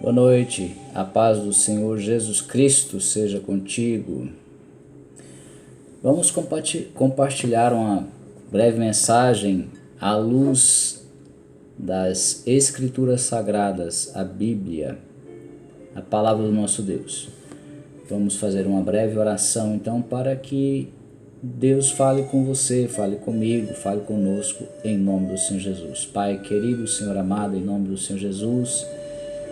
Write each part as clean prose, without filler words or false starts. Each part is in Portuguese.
Boa noite, a paz do Senhor Jesus Cristo seja contigo. Vamos compartilhar uma breve mensagem à luz das Escrituras Sagradas, a Bíblia, a palavra do nosso Deus. Vamos fazer uma breve oração então para que Deus fale com você, fale comigo, fale conosco em nome do Senhor Jesus. Pai querido, Senhor amado, em nome do Senhor Jesus,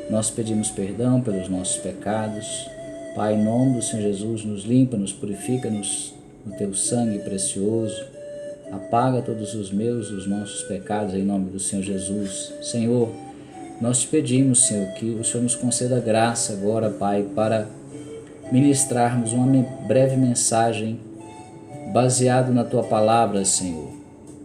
nós pedimos perdão pelos nossos pecados. Pai, em nome do Senhor Jesus, nos limpa, nos purifica-nos no Teu sangue precioso. Apaga todos os nossos pecados em nome do Senhor Jesus. Senhor, nós te pedimos, Senhor, que o Senhor nos conceda graça agora, Pai, para ministrarmos uma breve mensagem baseado na Tua palavra, Senhor.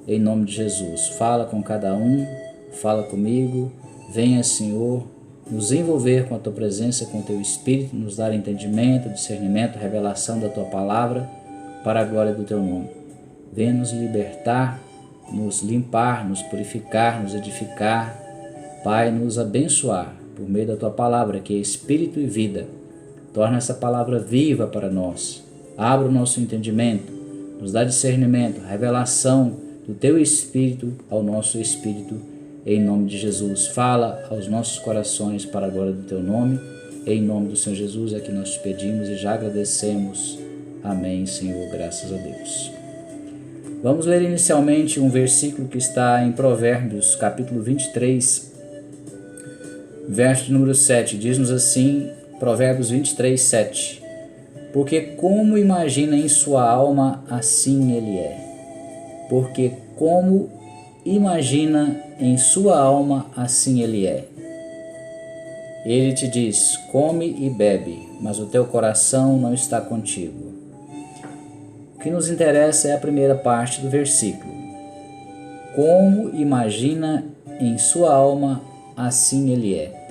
Em nome de Jesus, fala com cada um, fala comigo. Venha, Senhor, nos envolver com a Tua presença, com o Teu Espírito, nos dar entendimento, discernimento, revelação da Tua palavra, para a glória do Teu nome. Venha nos libertar, nos limpar, nos purificar, nos edificar, Pai, nos abençoar, por meio da Tua palavra, que é Espírito e vida. Torna essa palavra viva para nós, abra o nosso entendimento, nos dá discernimento, revelação do Teu Espírito ao nosso Espírito, em nome de Jesus. Fala aos nossos corações para a glória do Teu nome. Em nome do Senhor Jesus é que nós te pedimos e já agradecemos. Amém, Senhor, graças a Deus. Vamos ler inicialmente um versículo que está em Provérbios, capítulo 23, verso de número 7. Diz-nos assim, Provérbios 23, 7. Porque como imagina em sua alma, assim ele é. Porque como imagina em sua alma, assim ele é. Ele te diz, come e bebe, mas o teu coração não está contigo. O que nos interessa é a primeira parte do versículo. Como imagina em sua alma, assim ele é.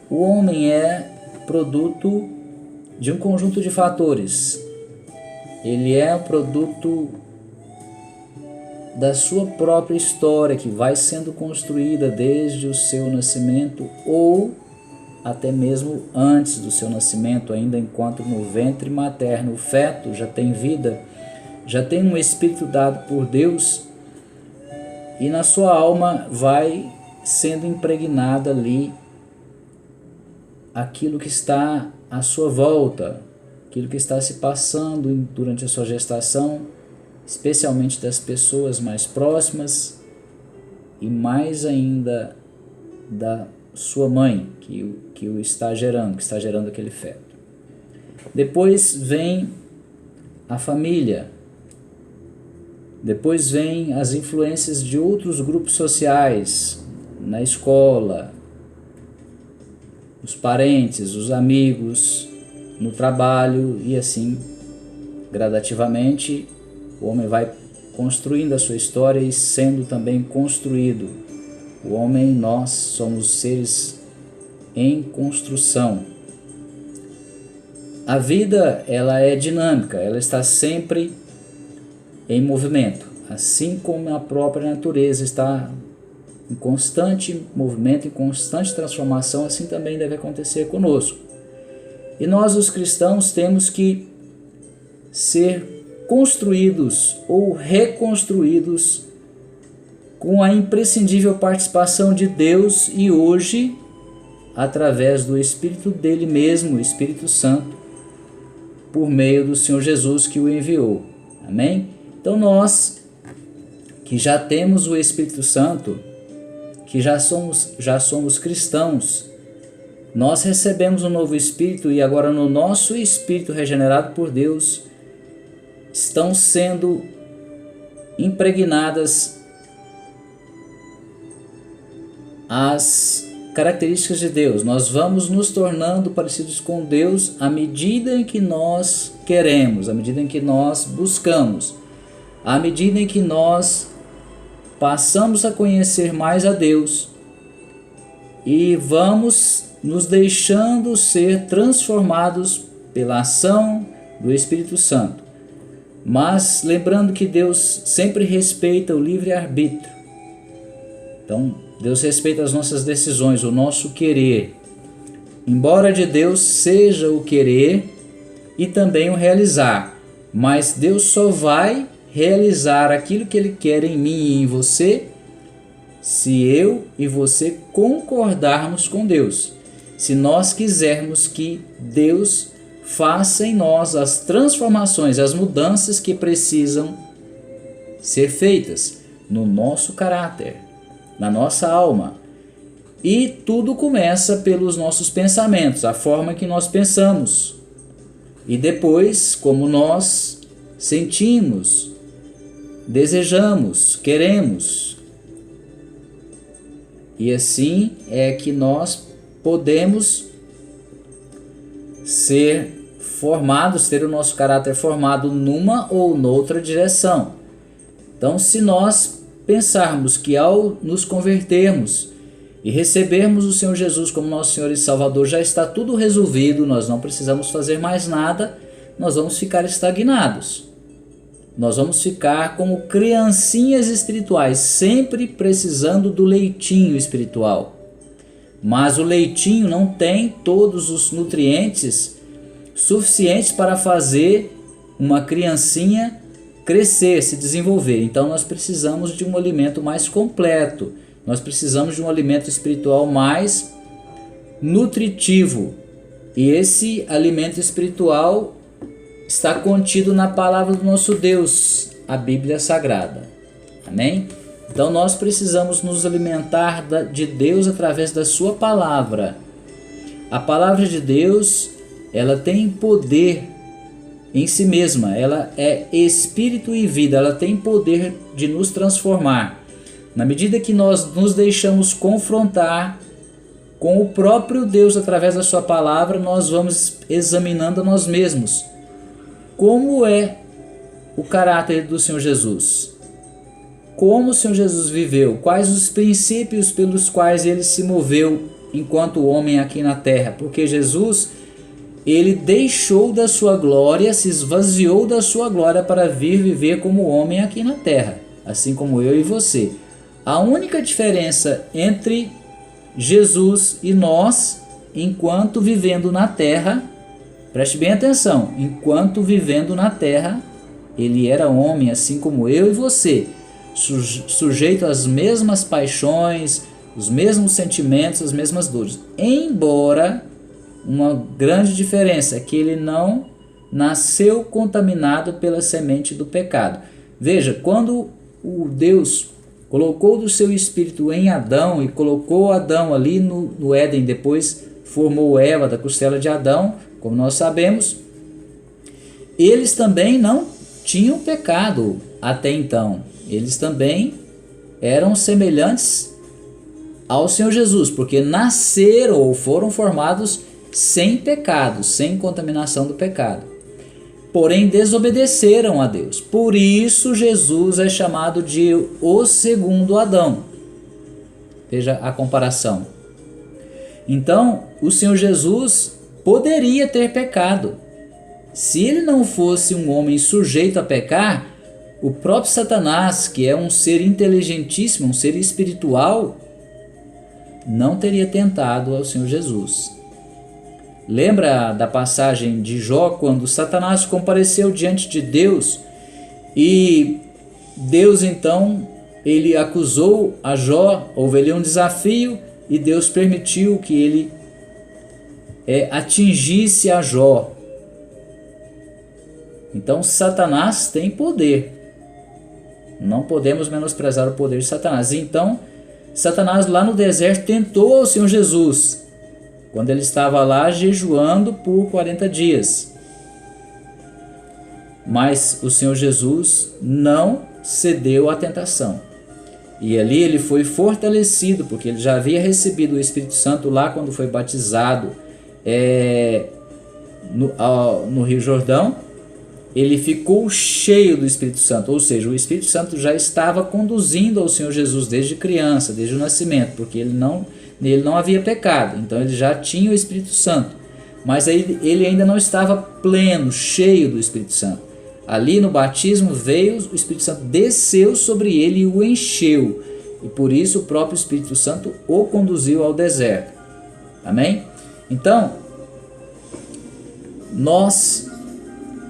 O homem é produto de um conjunto de fatores. Ele é o produto da sua própria história, que vai sendo construída desde o seu nascimento ou até mesmo antes do seu nascimento, ainda enquanto no ventre materno o feto já tem vida, já tem um espírito dado por Deus, e na sua alma vai sendo impregnada ali aquilo que está à sua volta, aquilo que está se passando durante a sua gestação, especialmente das pessoas mais próximas e mais ainda da sua mãe, que o está gerando, que está gerando aquele feto. Depois vem a família, depois vem as influências de outros grupos sociais, na escola, os parentes, os amigos, no trabalho e assim, gradativamente, o homem vai construindo a sua história e sendo também construído. O homem, nós somos seres em construção. A vida, ela é dinâmica, ela está sempre em movimento, assim como a própria natureza está em constante movimento, em constante transformação, assim também deve acontecer conosco. E nós, os cristãos, temos que ser construídos ou reconstruídos com a imprescindível participação de Deus e hoje, através do Espírito dele mesmo, o Espírito Santo, por meio do Senhor Jesus que o enviou. Amém? Então nós, que já temos o Espírito Santo, que já somos cristãos, nós recebemos um novo Espírito e agora no nosso Espírito regenerado por Deus, estão sendo impregnadas as características de Deus. Nós vamos nos tornando parecidos com Deus à medida em que nós queremos, à medida em que nós buscamos, à medida em que nós passamos a conhecer mais a Deus e vamos nos deixando ser transformados pela ação do Espírito Santo. Mas lembrando que Deus sempre respeita o livre-arbítrio. Então, Deus respeita as nossas decisões, o nosso querer. Embora de Deus seja o querer e também o realizar, mas Deus só vai realizar aquilo que Ele quer em mim e em você se eu e você concordarmos com Deus. Se nós quisermos que Deus faça em nós as transformações, as mudanças que precisam ser feitas no nosso caráter, na nossa alma. E tudo começa pelos nossos pensamentos, a forma que nós pensamos. E depois, como nós sentimos, desejamos, queremos. E assim é que nós podemos ser formados, ter o nosso caráter formado numa ou noutra direção. Então, se nós pensarmos que ao nos convertermos e recebermos o Senhor Jesus como nosso Senhor e Salvador, já está tudo resolvido, nós não precisamos fazer mais nada, nós vamos ficar estagnados. Nós vamos ficar como criancinhas espirituais, sempre precisando do leitinho espiritual. Mas o leitinho não tem todos os nutrientes suficientes para fazer uma criancinha crescer, se desenvolver. Então nós precisamos de um alimento mais completo. Nós precisamos de um alimento espiritual mais nutritivo. E esse alimento espiritual está contido na palavra do nosso Deus, a Bíblia Sagrada. Amém? Então nós precisamos nos alimentar de Deus através da sua palavra. A palavra de Deus, ela tem poder em si mesma, ela é espírito e vida, ela tem poder de nos transformar. Na medida que nós nos deixamos confrontar com o próprio Deus através da sua palavra, nós vamos examinando a nós mesmos. Como é o caráter do Senhor Jesus? Como o Senhor Jesus viveu? Quais os princípios pelos quais ele se moveu enquanto homem aqui na terra? Porque Jesus, ele deixou da sua glória, se esvaziou da sua glória para vir viver como homem aqui na terra, assim como eu e você. A única diferença entre Jesus e nós, enquanto vivendo na terra, preste bem atenção, enquanto vivendo na terra, ele era homem assim como eu e você, sujeito às mesmas paixões, os mesmos sentimentos, as mesmas dores. Embora uma grande diferença é que ele não nasceu contaminado pela semente do pecado. Veja, quando o Deus colocou do seu espírito em Adão e colocou Adão ali no Éden, depois formou Eva da costela de Adão, como nós sabemos, eles também não tinham pecado até então. Eles também eram semelhantes ao Senhor Jesus, porque nasceram ou foram formados sem pecado, sem contaminação do pecado. Porém, desobedeceram a Deus. Por isso, Jesus é chamado de o segundo Adão. Veja a comparação. Então, o Senhor Jesus poderia ter pecado. Se ele não fosse um homem sujeito a pecar, o próprio Satanás, que é um ser inteligentíssimo, um ser espiritual, não teria tentado ao Senhor Jesus. Lembra da passagem de Jó, quando Satanás compareceu diante de Deus e Deus então, ele acusou a Jó, houve ali um desafio e Deus permitiu que ele atingisse a Jó. Então Satanás tem poder. Não podemos menosprezar o poder de Satanás. Então, Satanás lá no deserto tentou ao Senhor Jesus, quando ele estava lá jejuando por 40 dias. Mas o Senhor Jesus não cedeu à tentação. E ali ele foi fortalecido, porque ele já havia recebido o Espírito Santo lá quando foi batizado no Rio Jordão. Ele ficou cheio do Espírito Santo, ou seja, o Espírito Santo já estava conduzindo ao Senhor Jesus desde criança, desde o nascimento, porque ele não havia pecado, então ele já tinha o Espírito Santo, mas aí ele ainda não estava pleno, cheio do Espírito Santo. Ali no batismo veio o Espírito Santo, desceu sobre ele e o encheu, e por isso o próprio Espírito Santo o conduziu ao deserto. Amém? Então, nós,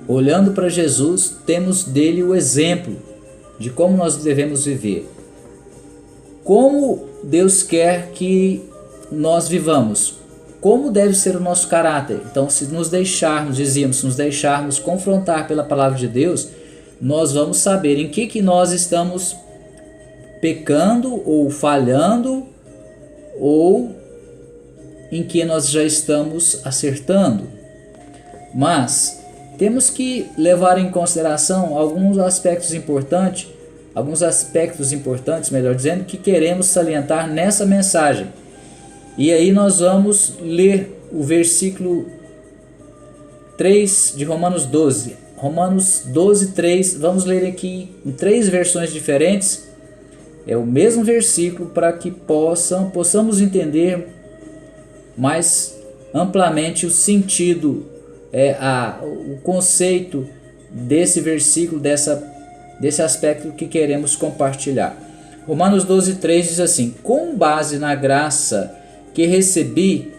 olhando para Jesus, temos dele o exemplo de como nós devemos viver. Como Deus quer que nós vivamos. Como deve ser o nosso caráter. Então, se nos deixarmos confrontar pela palavra de Deus, nós vamos saber em que nós estamos pecando ou falhando, ou em que nós já estamos acertando. Mas temos que levar em consideração alguns aspectos importantes, melhor dizendo, que queremos salientar nessa mensagem. E aí nós vamos ler o versículo 3 de Romanos 12. Romanos 12, 3. Vamos ler aqui em 3 versões diferentes. É o mesmo versículo para que possamos entender mais amplamente o sentido, o conceito desse versículo, desse aspecto que queremos compartilhar. Romanos 12, 3 diz assim: com base na graça que recebi,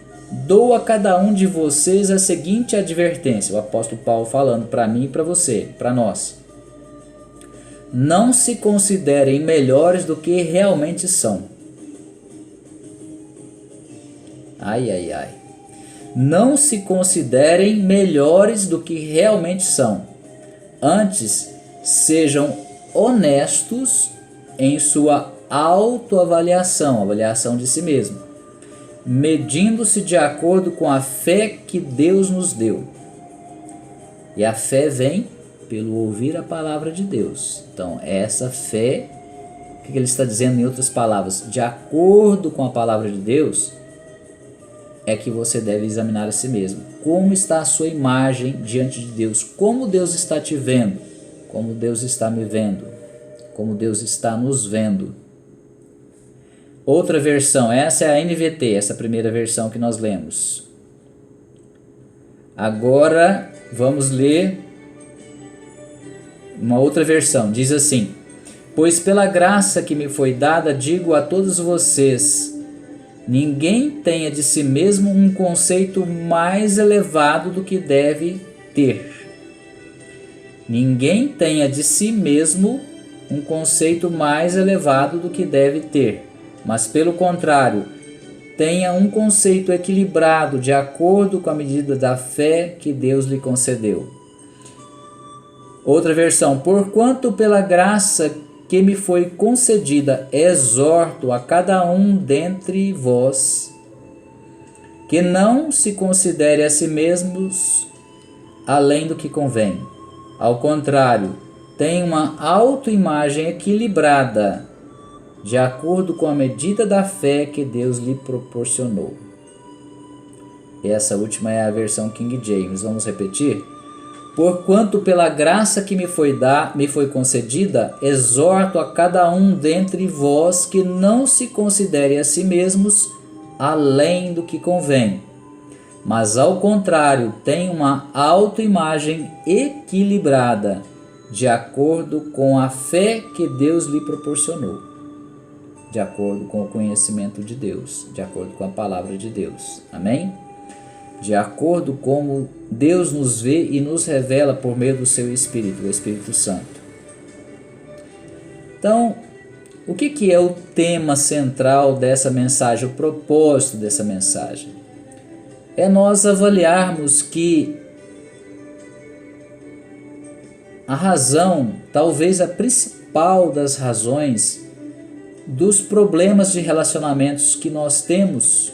dou a cada um de vocês a seguinte advertência. O apóstolo Paulo falando para mim e para você, para nós. Não se considerem melhores do que realmente são. Ai, ai, ai. Não se considerem melhores do que realmente são. Antes, sejam honestos em sua autoavaliação, avaliação de si mesmo, medindo-se de acordo com a fé que Deus nos deu. E a fé vem pelo ouvir a palavra de Deus. Então, essa fé, o que ele está dizendo em outras palavras? De acordo com a palavra de Deus, é que você deve examinar a si mesmo. Como está a sua imagem diante de Deus? Como Deus está te vendo? Como Deus está me vendo? Como Deus está nos vendo? Outra versão, essa é a NVT, essa primeira versão que nós lemos. Agora vamos ler uma outra versão. Diz assim: pois pela graça que me foi dada, digo a todos vocês, ninguém tenha de si mesmo um conceito mais elevado do que deve ter. Ninguém tenha de si mesmo um conceito mais elevado do que deve ter, mas pelo contrário, tenha um conceito equilibrado de acordo com a medida da fé que Deus lhe concedeu. Outra versão: porquanto pela graça que me foi concedida, exorto a cada um dentre vós que não se considere a si mesmos além do que convém. Ao contrário, tenha uma autoimagem equilibrada, de acordo com a medida da fé que Deus lhe proporcionou. Essa última é a versão King James. Vamos repetir? Porquanto pela graça que me foi concedida, exorto a cada um dentre vós que não se considere a si mesmos além do que convém, mas ao contrário, tenha uma autoimagem equilibrada, de acordo com a fé que Deus lhe proporcionou, de acordo com o conhecimento de Deus, de acordo com a palavra de Deus. Amém? De acordo com como Deus nos vê e nos revela por meio do seu Espírito, o Espírito Santo. Então, o que é o tema central dessa mensagem, o propósito dessa mensagem? É nós avaliarmos que a razão, talvez a principal das razões, dos problemas de relacionamentos que nós temos,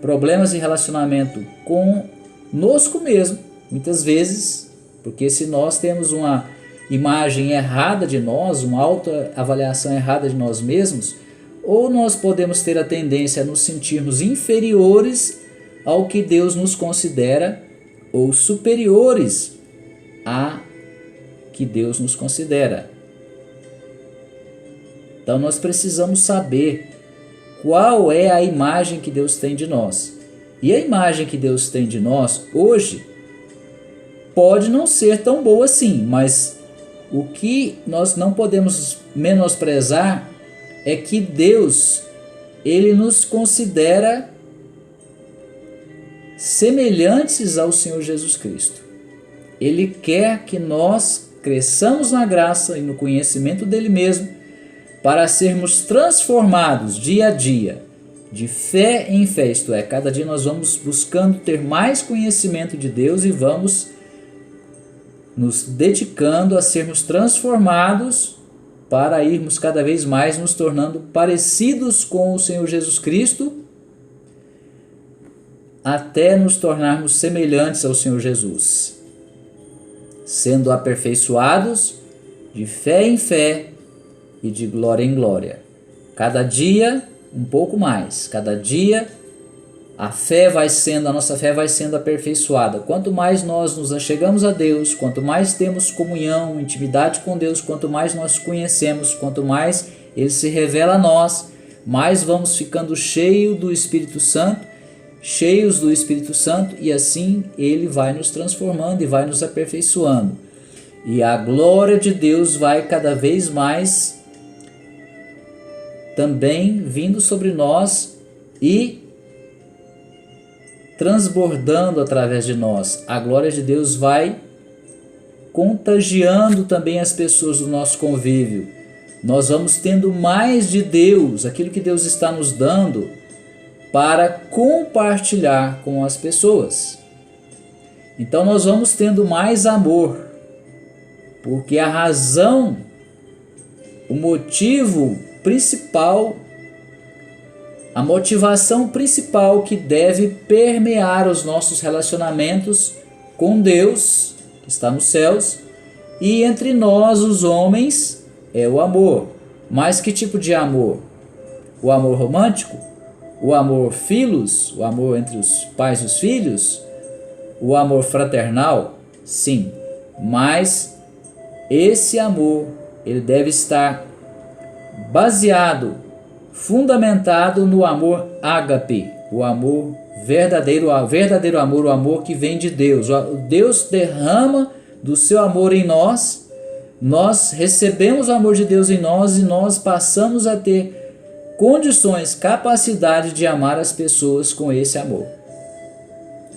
problemas de relacionamento conosco mesmo, muitas vezes, porque se nós temos uma imagem errada de nós, uma autoavaliação errada de nós mesmos, ou nós podemos ter a tendência a nos sentirmos inferiores ao que Deus nos considera, ou superiores a que Deus nos considera. Então nós precisamos saber qual é a imagem que Deus tem de nós. E a imagem que Deus tem de nós hoje pode não ser tão boa assim, mas o que nós não podemos menosprezar é que Deus, Ele nos considera semelhantes ao Senhor Jesus Cristo. Ele quer que nós cresçamos na graça e no conhecimento dele mesmo, para sermos transformados dia a dia, de fé em fé, isto é, cada dia nós vamos buscando ter mais conhecimento de Deus e vamos nos dedicando a sermos transformados para irmos cada vez mais nos tornando parecidos com o Senhor Jesus Cristo, até nos tornarmos semelhantes ao Senhor Jesus, sendo aperfeiçoados de fé em fé e de glória em glória. Cada dia um pouco mais, cada dia a nossa fé vai sendo aperfeiçoada. Quanto mais nós nos achegamos a Deus, quanto mais temos comunhão, intimidade com Deus, quanto mais nós conhecemos, quanto mais Ele se revela a nós, mais vamos ficando cheios do Espírito Santo, e assim Ele vai nos transformando e vai nos aperfeiçoando. E a glória de Deus vai cada vez mais também vindo sobre nós e transbordando através de nós. A glória de Deus vai contagiando também as pessoas do nosso convívio. Nós vamos tendo mais de Deus, aquilo que Deus está nos dando, para compartilhar com as pessoas. Então nós vamos tendo mais amor, porque a razão, o motivo principal, a motivação principal que deve permear os nossos relacionamentos com Deus, que está nos céus, e entre nós, os homens, é o amor. Mas que tipo de amor? O amor romântico? O amor filos? O amor entre os pais e os filhos? O amor fraternal? Sim, mas esse amor, ele deve estar baseado, fundamentado no amor ágape, o amor verdadeiro, o verdadeiro amor, o amor que vem de Deus. Deus derrama do seu amor em nós, nós recebemos o amor de Deus em nós e nós passamos a ter condições, capacidade de amar as pessoas com esse amor.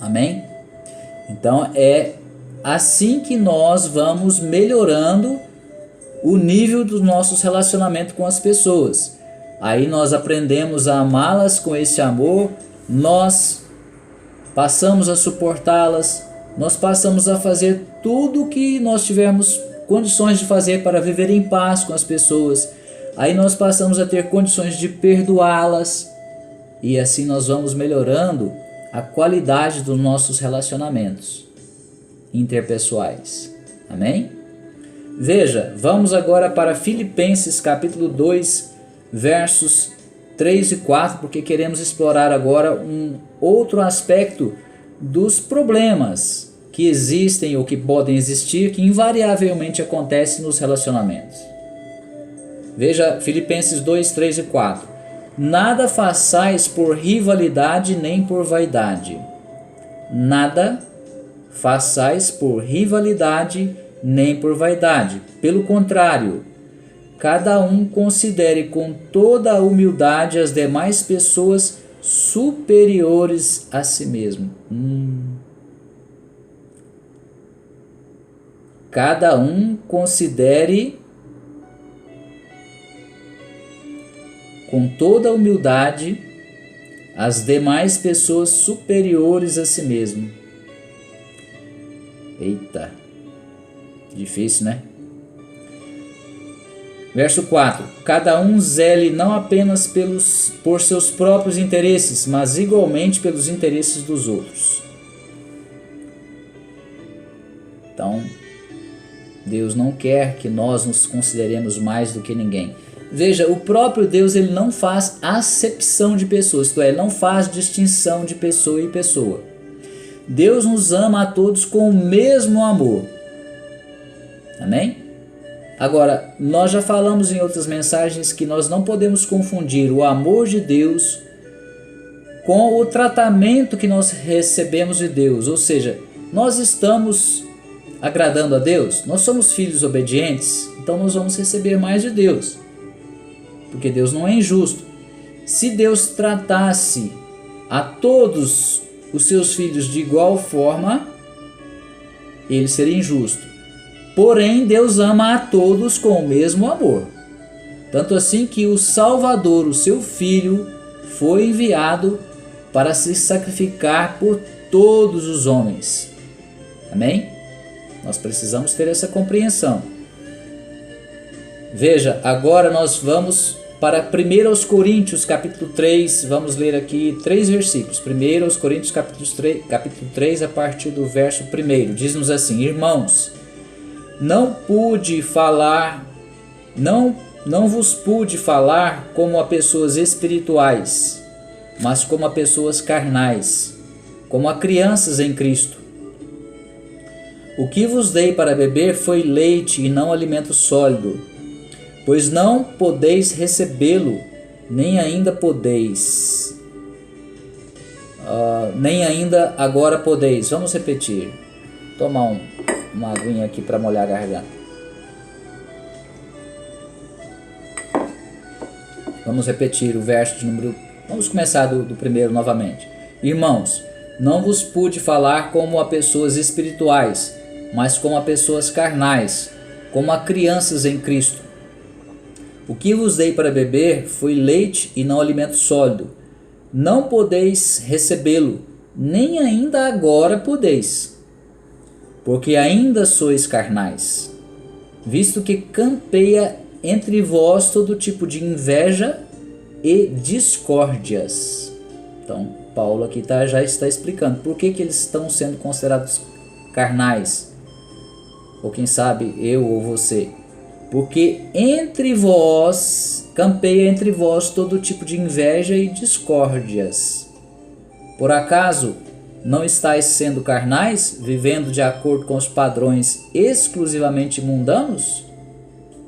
Amém? Então é assim que nós vamos melhorando o nível dos nossos relacionamentos com as pessoas. Aí nós aprendemos a amá-las com esse amor, nós passamos a suportá-las, nós passamos a fazer tudo o que nós tivermos condições de fazer para viver em paz com as pessoas. Aí nós passamos a ter condições de perdoá-las e assim nós vamos melhorando a qualidade dos nossos relacionamentos interpessoais. Amém? Veja, vamos agora para Filipenses capítulo 2, versos 3 e 4, porque queremos explorar agora um outro aspecto dos problemas que existem ou que podem existir, que invariavelmente acontecem nos relacionamentos. Veja Filipenses 2, 3 e 4. Nada façais por rivalidade nem por vaidade. Nada façais por rivalidade nem por vaidade. Pelo contrário, cada um considere com toda a humildade as demais pessoas superiores a si mesmo. Cada um considere com toda a humildade as demais pessoas superiores a si mesmo. Eita, difícil, né? Verso 4. Cada um zele não apenas por seus próprios interesses, mas igualmente pelos interesses dos outros. Então, Deus não quer que nós nos consideremos mais do que ninguém. Veja, o próprio Deus, ele não faz acepção de pessoas, isto é, ele não faz distinção de pessoa e pessoa. Deus nos ama a todos com o mesmo amor. Amém? Agora, nós já falamos em outras mensagens que nós não podemos confundir o amor de Deus com o tratamento que nós recebemos de Deus. Ou seja, nós estamos agradando a Deus, nós somos filhos obedientes, então nós vamos receber mais de Deus. Porque Deus não é injusto. Se Deus tratasse a todos os seus filhos de igual forma, ele seria injusto. Porém, Deus ama a todos com o mesmo amor. Tanto assim que o Salvador, o seu Filho, foi enviado para se sacrificar por todos os homens. Amém? Nós precisamos ter essa compreensão. Veja, agora nós vamos para 1 Coríntios capítulo 3, vamos ler aqui 3 versículos. 1 Coríntios capítulo 3, a partir do verso 1, diz-nos assim: Irmãos, não vos pude falar como a pessoas espirituais, mas como a pessoas carnais, como a crianças em Cristo. O que vos dei para beber foi leite e não alimento sólido, pois não podeis recebê-lo, nem ainda podeis. Nem ainda agora podeis. Vamos repetir. Tomar uma aguinha aqui para molhar a garganta. Vamos repetir o verso de número... Vamos começar do primeiro novamente. Irmãos, não vos pude falar como a pessoas espirituais, mas como a pessoas carnais, como a crianças em Cristo. O que vos dei para beber foi leite e não alimento sólido. Não podeis recebê-lo, nem ainda agora podeis, porque ainda sois carnais, visto que campeia entre vós todo tipo de inveja e discórdias. Então, Paulo aqui já está explicando por que eles estão sendo considerados carnais, ou quem sabe eu ou você. Porque campeia entre vós todo tipo de inveja e discórdias. Por acaso não estáis sendo carnais, vivendo de acordo com os padrões exclusivamente mundanos?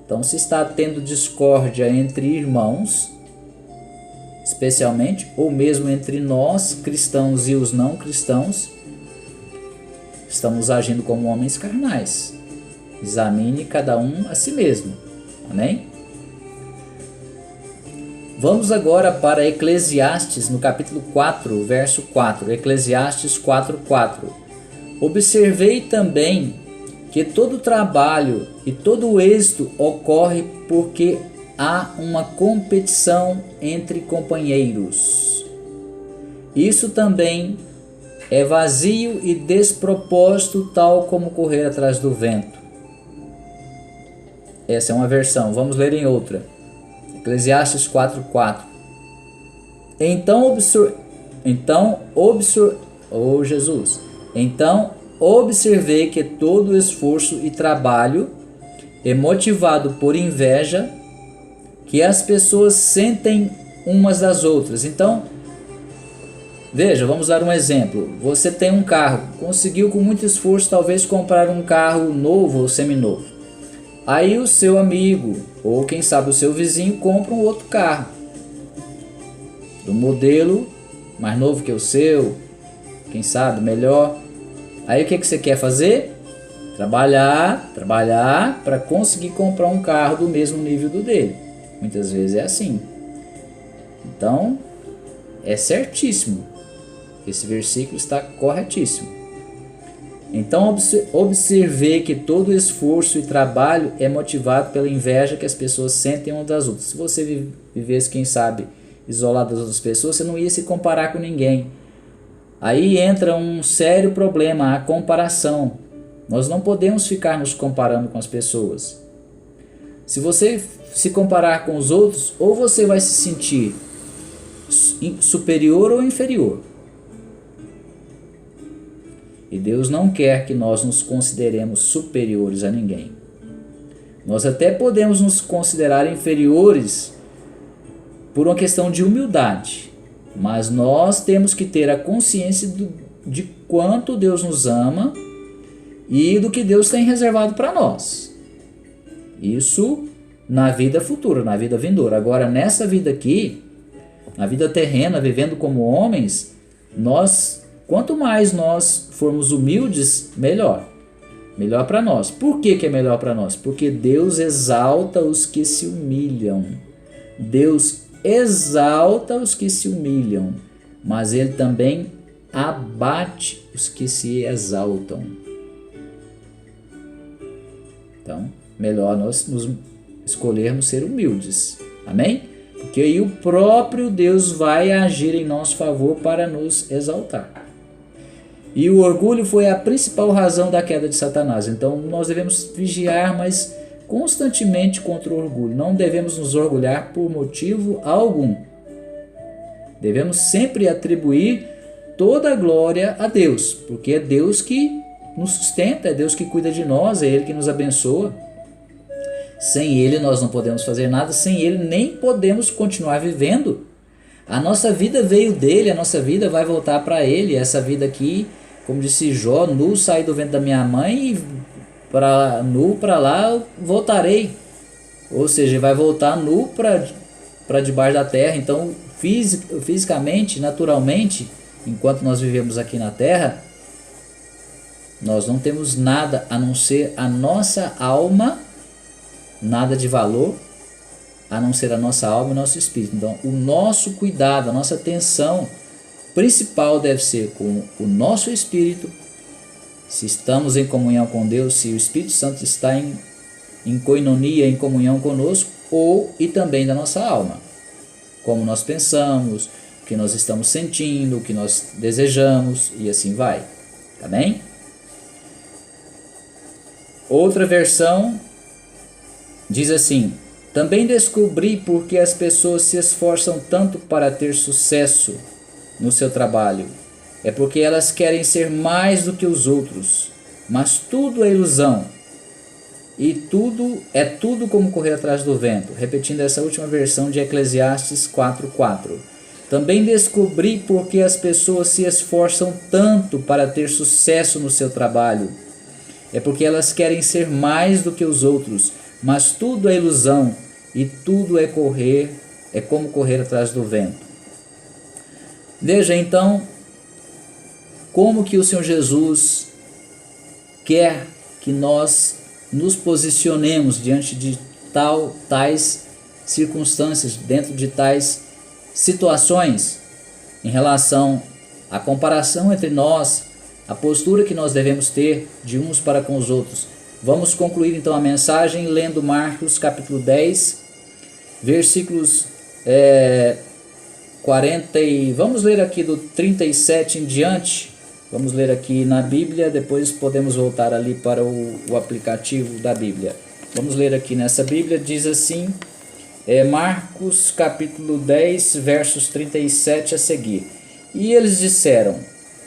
Então, se está tendo discórdia entre irmãos, especialmente, ou mesmo entre nós, cristãos, e os não cristãos, estamos agindo como homens carnais. Examine cada um a si mesmo. Amém? Vamos agora para Eclesiastes, no capítulo 4, verso 4. Eclesiastes 4:4. Observei também que todo trabalho e todo êxito ocorre porque há uma competição entre companheiros. Isso também é vazio e despropósito, tal como correr atrás do vento. Essa é uma versão, vamos ler em outra. Eclesiastes 4:4. Então observei que todo esforço e trabalho é motivado por inveja que as pessoas sentem umas das outras. Então, veja, vamos dar um exemplo. Você tem um carro, conseguiu com muito esforço talvez comprar um carro novo ou seminovo. Aí o seu amigo, ou quem sabe o seu vizinho, compra um outro carro, do modelo mais novo que o seu, quem sabe melhor. Aí o que você quer fazer? Trabalhar para conseguir comprar um carro do mesmo nível do dele. Muitas vezes é assim. Então, é certíssimo. Esse versículo está corretíssimo. Então, observei que todo esforço e trabalho é motivado pela inveja que as pessoas sentem umas das outras. Se você vivesse, quem sabe, isolado das outras pessoas, você não ia se comparar com ninguém. Aí entra um sério problema, a comparação. Nós não podemos ficar nos comparando com as pessoas. Se você se comparar com os outros, ou você vai se sentir superior ou inferior. E Deus não quer que nós nos consideremos superiores a ninguém. Nós até podemos nos considerar inferiores por uma questão de humildade, mas nós temos que ter a consciência de quanto Deus nos ama e do que Deus tem reservado para nós. Isso na vida futura, na vida vindoura. Agora, nessa vida aqui, na vida terrena, vivendo como homens, quanto mais nós formos humildes, melhor. Melhor para nós. Por que é melhor para nós? Porque Deus exalta os que se humilham. Deus exalta os que se humilham, mas Ele também abate os que se exaltam. Então, melhor nós nos escolhermos ser humildes. Amém? Porque aí o próprio Deus vai agir em nosso favor para nos exaltar. E o orgulho foi a principal razão da queda de Satanás. Então nós devemos vigiar, mas constantemente contra o orgulho. Não devemos nos orgulhar por motivo algum. Devemos sempre atribuir toda a glória a Deus, porque é Deus que nos sustenta, é Deus que cuida de nós, é Ele que nos abençoa. Sem Ele nós não podemos fazer nada, sem Ele nem podemos continuar vivendo. A nossa vida veio dele, a nossa vida vai voltar para Ele. Essa vida aqui, como disse Jó, nu saí do ventre da minha mãe e nu para lá voltarei. Ou seja, vai voltar nu para debaixo da terra. Então, fisicamente, naturalmente, enquanto nós vivemos aqui na terra, nós não temos nada a não ser a nossa alma, nada de valor, a não ser a nossa alma e o nosso espírito. Então, o nosso cuidado, a nossa atenção principal deve ser com o nosso espírito, se estamos em comunhão com Deus, se o Espírito Santo está em koinonia, em comunhão conosco, e também da nossa alma. Como nós pensamos, o que nós estamos sentindo, o que nós desejamos, e assim vai. Tá bem? Outra versão diz assim: também descobri porque as pessoas se esforçam tanto para ter sucesso no seu trabalho. É porque elas querem ser mais do que os outros. Mas tudo é ilusão. E tudo como correr atrás do vento. Repetindo essa última versão de Eclesiastes 4:4. Também descobri porque as pessoas se esforçam tanto para ter sucesso no seu trabalho. É porque elas querem ser mais do que os outros. Mas tudo é ilusão. E tudo é como correr atrás do vento. Veja então como que o Senhor Jesus quer que nós nos posicionemos diante de tais circunstâncias, dentro de tais situações, em relação à comparação entre nós, a postura que nós devemos ter de uns para com os outros. Vamos concluir então a mensagem lendo Marcos capítulo 10, versículos 40 e vamos ler aqui do 37 em diante. Vamos ler aqui na Bíblia, depois podemos voltar ali para o aplicativo da Bíblia. Vamos ler aqui nessa Bíblia, diz assim, Marcos capítulo 10, versos 37 a seguir. E eles disseram: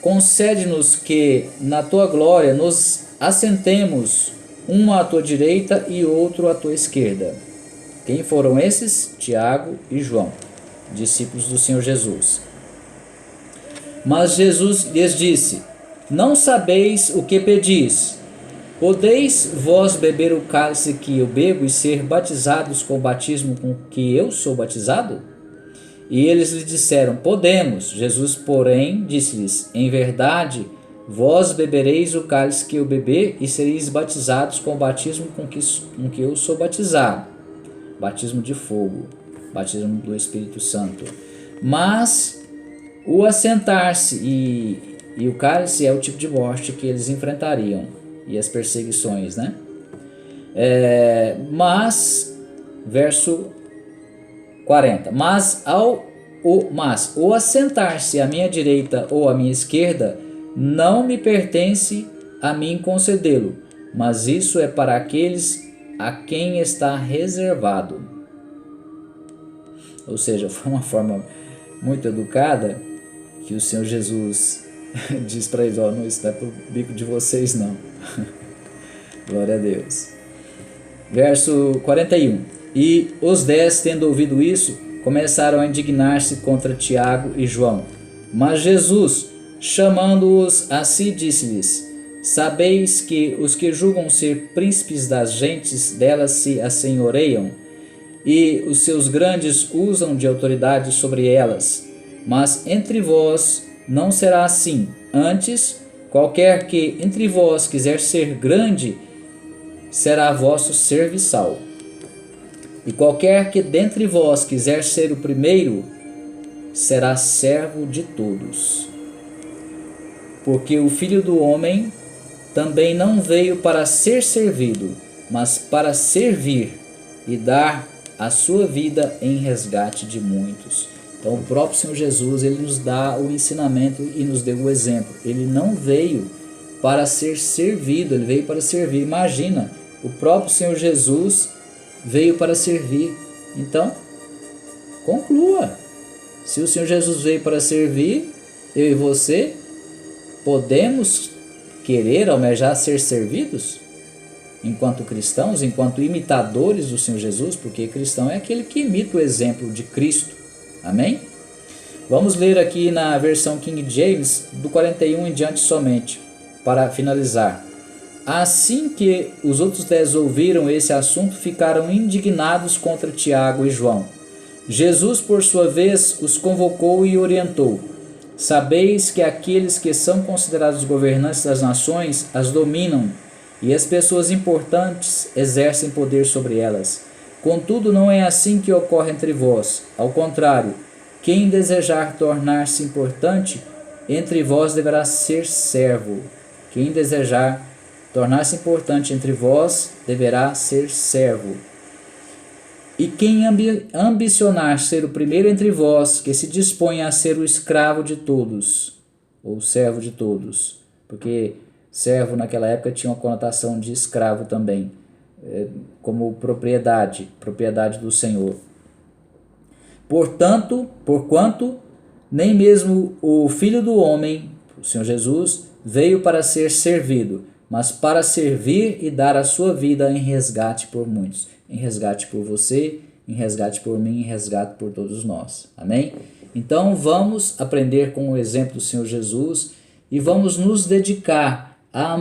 concede-nos que na tua glória nos assentemos, um à tua direita e outro à tua esquerda. Quem foram esses? Tiago e João, discípulos do Senhor Jesus. Mas Jesus lhes disse: não sabeis o que pedis. Podeis vós beber o cálice que eu bebo e ser batizados com o batismo com que eu sou batizado? E eles lhe disseram: podemos. Jesus, porém, disse-lhes: em verdade, vós bebereis o cálice que eu beber e sereis batizados com o batismo com que eu sou batizado. Batismo de fogo, batismo do Espírito Santo. Mas o assentar-se e o cálice é o tipo de morte que eles enfrentariam, e as perseguições, né? Verso 40. Mas o assentar-se à minha direita ou à minha esquerda não me pertence a mim concedê-lo, mas isso é para aqueles a quem está reservado. Ou seja, foi uma forma muito educada que o Senhor Jesus diz para eles: não, isso não é para o bico de vocês não. Glória a Deus. Verso 41. E os 10, tendo ouvido isso, começaram a indignar-se contra Tiago e João. Mas Jesus, chamando-os a si, disse-lhes: sabeis que os que julgam ser príncipes das gentes delas se assenhoreiam, e os seus grandes usam de autoridade sobre elas. Mas entre vós não será assim. Antes, qualquer que entre vós quiser ser grande, será vosso serviçal. E qualquer que dentre vós quiser ser o primeiro, será servo de todos. porque o Filho do Homem também não veio para ser servido, mas para servir e dar a sua vida em resgate de muitos. Então o próprio Senhor Jesus, ele nos dá o ensinamento e nos deu o exemplo. Ele não veio para ser servido, ele veio para servir. Imagina, o próprio Senhor Jesus veio para servir. Então, conclua. Se o Senhor Jesus veio para servir, eu e você podemos querer, almejar ser servidos? Enquanto cristãos, enquanto imitadores do Senhor Jesus, porque cristão é aquele que imita o exemplo de Cristo. Amém? Vamos ler aqui na versão King James, do 41 em diante somente, para finalizar. Assim que os outros 10 ouviram esse assunto, ficaram indignados contra Tiago e João. Jesus, por sua vez, os convocou e orientou. Sabeis que aqueles que são considerados governantes das nações as dominam, e as pessoas importantes exercem poder sobre elas. Contudo, não é assim que ocorre entre vós. Ao contrário, quem desejar tornar-se importante entre vós deverá ser servo. Quem desejar tornar-se importante entre vós deverá ser servo. E quem ambicionar ser o primeiro entre vós, que se disponha a ser o escravo de todos, ou servo de todos, porque servo naquela época tinha uma conotação de escravo também, como propriedade do Senhor. Porquanto nem mesmo o Filho do Homem, o Senhor Jesus, veio para ser servido, mas para servir e dar a sua vida em resgate por muitos. Em resgate por você, em resgate por mim, em resgate por todos nós. Amém? Então vamos aprender com o exemplo do Senhor Jesus e vamos nos dedicar a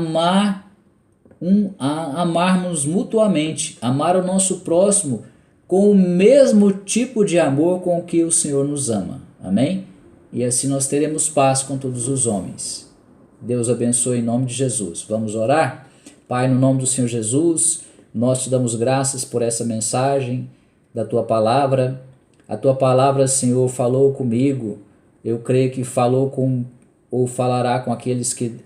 amarmos mutuamente, amar o nosso próximo com o mesmo tipo de amor com que o Senhor nos ama. Amém? E assim nós teremos paz com todos os homens. Deus abençoe em nome de Jesus. Vamos orar? Pai, no nome do Senhor Jesus, nós te damos graças por essa mensagem da Tua Palavra. A Tua Palavra, Senhor, falou comigo. Eu creio que falou com ou falará com aqueles que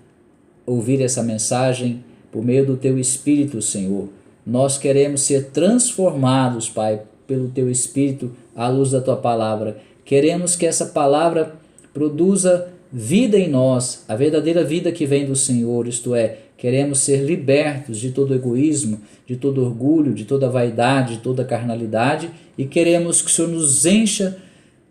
ouvirem essa mensagem por meio do Teu Espírito, Senhor. Nós queremos ser transformados, Pai, pelo Teu Espírito à luz da Tua Palavra. Queremos que essa Palavra produza vida em nós, a verdadeira vida que vem do Senhor, isto é, queremos ser libertos de todo egoísmo, de todo orgulho, de toda vaidade, de toda carnalidade, e queremos que o Senhor nos encha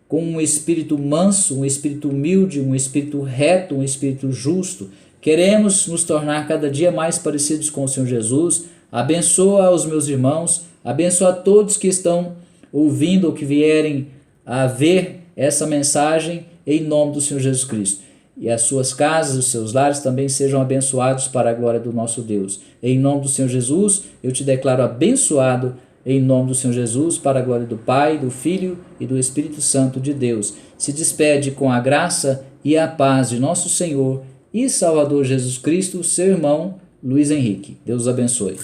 com um espírito manso, um espírito humilde, um espírito reto, um espírito justo. Queremos nos tornar cada dia mais parecidos com o Senhor Jesus. Abençoa os meus irmãos, abençoa todos que estão ouvindo ou que vierem a ver essa mensagem, em nome do Senhor Jesus Cristo. E as suas casas, os seus lares também sejam abençoados para a glória do nosso Deus. Em nome do Senhor Jesus, eu te declaro abençoado, em nome do Senhor Jesus, para a glória do Pai, do Filho e do Espírito Santo de Deus. Se despede com a graça e a paz de nosso Senhor e Salvador Jesus Cristo, seu irmão Luiz Henrique. Deus os abençoe.